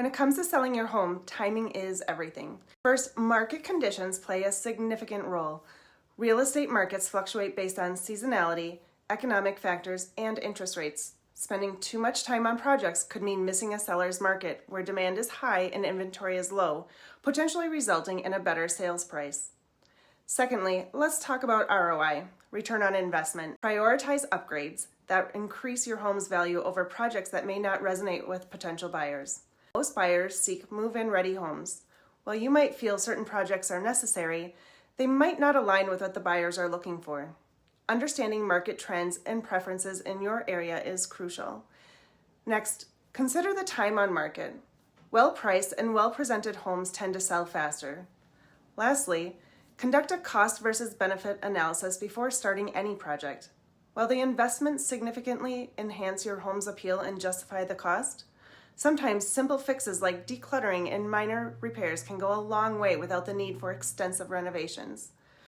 When it comes to selling your home, timing is everything. First, market conditions play a significant role. Real estate markets fluctuate based on seasonality, economic factors, and interest rates. Spending too much time on projects could mean missing a seller's market where demand is high and inventory is low, potentially resulting in a better sales price. Secondly, let's talk about ROI, return on investment. Prioritize upgrades that increase your home's value over projects that may not resonate with potential buyers. Most buyers seek move-in ready homes. While you might feel certain projects are necessary, they might not align with what the buyers are looking for. Understanding market trends and preferences in your area is crucial. Next, consider the time on market. Well-priced and well-presented homes tend to sell faster. Lastly, conduct a cost versus benefit analysis before starting any project. While the investments significantly enhance your home's appeal and justify the cost, sometimes simple fixes like decluttering and minor repairs can go a long way without the need for extensive renovations.